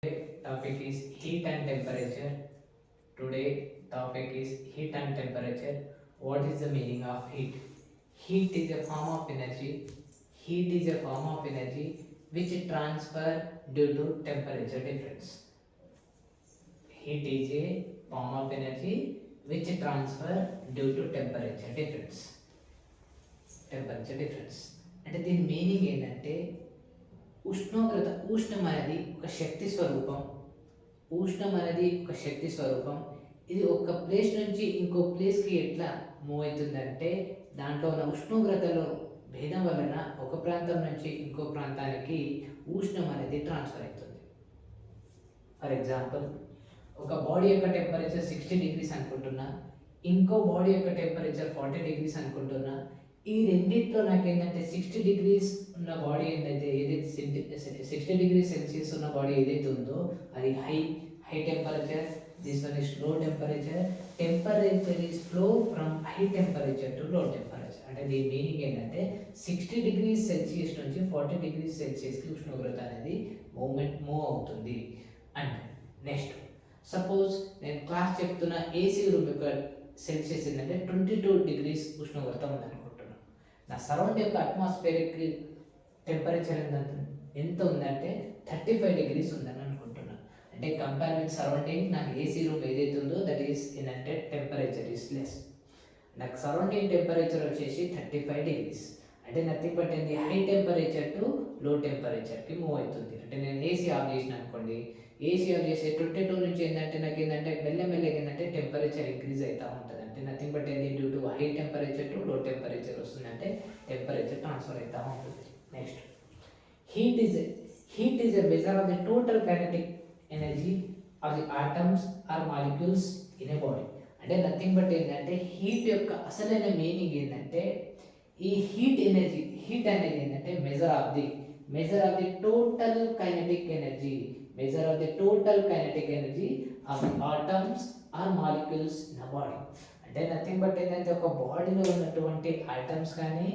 Topic is heat and temperature. Today topic is heat and temperature. What is the meaning of heat? Heat is a form of energy. Heat is a form of energy which transfer due to temperature difference. Heat is a form of energy which transfer due to temperature difference. Temperature difference. అంటే దీని meaning ఏంటంటే ఉష్ణం అనేది ఒక శక్తి స్వరూపం. ఇది ఒక place నుంచి ఇంకో ప్లేస్కి ఎట్లా మూవ్ అవుతుందంటే దాంట్లో ఉన్న ఉష్ణోగ్రతలో భేదం వలన ఒక ప్రాంతం నుంచి ఇంకో ప్రాంతానికి ఉష్ణం అనేది ట్రాన్స్ఫర్ అవుతుంది. ఫర్ ఎగ్జాంపుల్, ఒక బాడీ యొక్క టెంపరేచర్ 60 degrees అనుకుంటున్నా, ఇంకో బాడీ యొక్క టెంపరేచర్ 40 degrees అనుకుంటున్నా. ఈ రెండింటిలో నాకు ఏంటంటే 60 degrees ఉన్న బాడీ ఏదైతే 60 degrees Celsius ఉన్న బాడీ ఏదైతే ఉందో అది high temperature. This one is low temperature. Temperature is flow from high temperature to low temperature. అంటే దీని మీనింగ్ ఏంటంటే 60 degrees Celsius నుంచి 40 degrees Celsiusకి ఉష్ణోగ్రత అనేది మూవ్ అవుతుంది. అండ్ నెక్స్ట్, సపోజ్ నేను క్లాస్ చెప్తున్న ఏసీ రూమ్ యొక్క సెల్సియస్ ఏంటంటే 22 degrees ఉష్ణోగ్రత ఉందనుకుంటున్నాను. నా సరౌండింగ్ యొక్క అట్మాస్ఫియరిక్ టెంపరేచర్ ఎంత ఉందంటే 35 degrees ఉందని అనుకుంటున్నాను. అంటే కంపేర్ విత్ సరౌండింగ్ నాకు ఏసీ రూమ్ ఏదైతే ఉందో దట్ ఈస్ ఏంటంటే టెంపరేచర్ ఈస్ లెస్. నాకు సరౌండింగ్ టెంపరేచర్ వచ్చేసి 35 degrees. అంటే నథింగ్ బట్ ఏంది హై టెంపరేచర్ టు లో టెంపరేచర్కి మూవ్ అవుతుంది. అంటే నేను ఏసీ ఆఫ్ చేసిన అనుకోండి, ఏసీ ఆఫ్ చేసే 22 నుంచి ఏంటంటే నాకు ఏంటంటే మెల్లమెల్లగా ఏంటంటే టెంపరేచర్ ఇంక్రీజ్ అవుతూ ఉంటుంది. అంటే నథింగ్ బట్ ఏంది due to high temperature to low temperature వస్తుందంటే టెంపరేచర్ ట్రాన్స్ఫర్ అవుతూ ఉంటుంది. Next, heat is a measure of the total kinetic energy of the atoms are molecules in a body. అంటే nothing but ఏంటంటే heat యొక్క అసలైన meaning ఏంటంటే ఈ heat అనేది ఏంటంటే measure of the total kinetic energy of the atoms are molecules in a body. అంటే nothing but ఏంటంటే ఒక బాడీలో ఉన్నటువంటి ఐటమ్స్ కానీ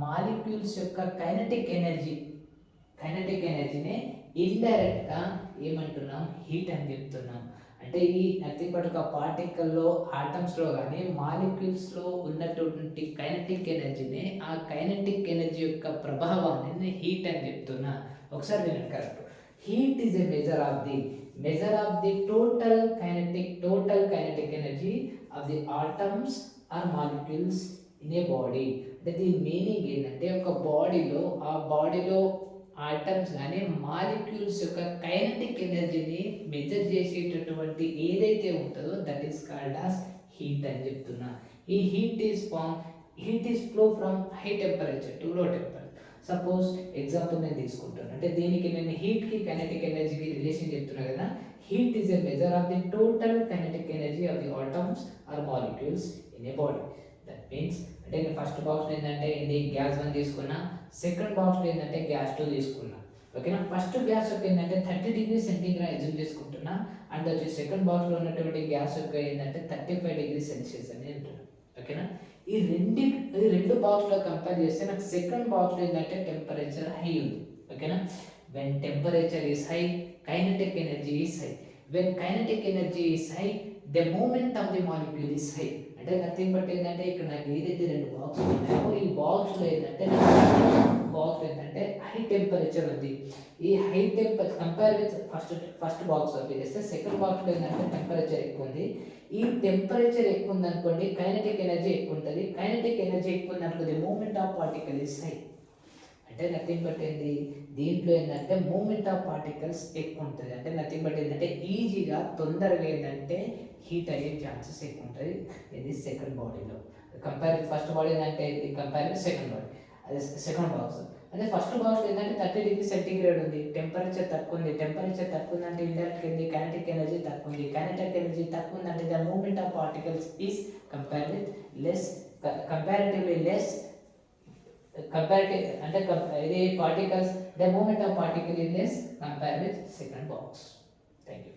మాలిక్యూల్స్ యొక్క కైనెటిక్ ఎనర్జీనే ఇండైరెక్ట్గా ఏమంటున్నాం, హీట్ అని చెప్తున్నాం. అంటే ఈ నథింగ్ బట్ ఒక పార్టికల్లో ఆటమ్స్లో కానీ మాలిక్యూల్స్లో ఉన్నటువంటి కైనెటిక్ ఎనర్జీనే, ఆ కైనెటిక్ ఎనర్జీ యొక్క ప్రభావాన్ని నేను హీట్ అని చెప్తున్నా. ఒకసారి నేను correct. Heat is a measure of the total kinetic energy of the atoms are molecules in a body. అంటే దీని మీనింగ్ ఏంటంటే ఒక బాడీలో ఆటమ్స్ కానీ మాలిక్యూల్స్ యొక్క కైనెటిక్ ఎనర్జీని మెజర్ చేసేటటువంటి ఏదైతే ఉంటుందో that is called as heat అని చెప్తున్నా. ఈ heat is flow from high temperature to low temperature. Suppose example నేను తీసుకుంటాను. అంటే దీనికి నేను హీట్కి కైనెటిక్ ఎనర్జీకి రిలేషన్ చెప్తున్నా కదా. Heat is a measure of the total kinetic energy of the atoms are molecules in a body. That means అంటే నేను ఫస్ట్ బాక్స్ ఏంటంటే ఇది గ్యాస్ 1 తీసుకున్నా, సెకండ్ బాక్స్లో ఏంటంటే గ్యాస్ 2 తీసుకున్నా. ఓకేనా. ఫస్ట్ గ్యాస్ యొక్క ఏంటంటే 30 degrees సెంటీగ్రేడ్ ఎజ్యూమ్ చేసుకుంటున్నా. అండ్ వచ్చి సెకండ్ బాక్స్లో ఉన్నటువంటి గ్యాస్ యొక్క ఏంటంటే 35 degrees Celsius అని అంటున్నాను. ఓకేనా. ఈ రెండు బాక్స్లో కంపేర్ చేస్తే నాకు సెకండ్ బాక్స్లో ఏంటంటే టెంపరేచర్ హై ఉంది. ఓకేనా. When temperature is high, kinetic energy is high. When kinetic energy is high, the movement of the molecule is high. అంటే నథింగ్ బట్ ఏంటంటే ఇక్కడ నాకు ఏదైతే 2 బాక్స్ ఉన్నాయో ఈ బాక్స్లో ఏంటంటే హై టెంపరేచర్ ఉంది. ఈ high temperature compare with first box చేస్తే సెకండ్ బాక్స్లో ఏంటంటే టెంపరేచర్ ఎక్కువ ఉంది. ఈ టెంపరేచర్ ఎక్కువ ఉంది అనుకోండి, కైనెటిక్ ఎనర్జీ ఎక్కువ ఉంటుంది. కైనెటిక్ ఎనర్జీ ఎక్కువ ఉంది అనుకోండి, movement of particle is high. అంటే నథింగ్ బట్ ఏంది దీంట్లో ఏంటంటే మూమెంట్ ఆఫ్ పార్టికల్స్ ఎక్కువ ఉంటుంది. అంటే నథింగ్ బట్ ఏంటంటే ఈజీగా తొందరగా ఏంటంటే హీట్ అయ్యే ఛాన్సెస్ ఎక్కువ ఉంటుంది. ఇది సెకండ్ బాడీలో కంపేర్ విత్ ఫస్ట్ బాడీ ఏంటంటే కంపేర్ విత్ సెకండ్ బాడీ. అదే సెకండ్ బాక్స్. అదే ఫస్ట్ బాక్స్లో ఏంటంటే 30 degrees సెంటీగ్రేడ్ ఉంది, టెంపరేచర్ తక్కువ ఉంది అంటే ఇండైరెక్ట్ ఏంది కైనెటిక్ ఎనర్జీ తక్కువ ఉంది. కైనెటిక్ ఎనర్జీ తక్కువ ఉంది అంటే the movement of particles is comparatively less. అంటే ఇది particles, the movement of particle is less compared with second box. Thank you.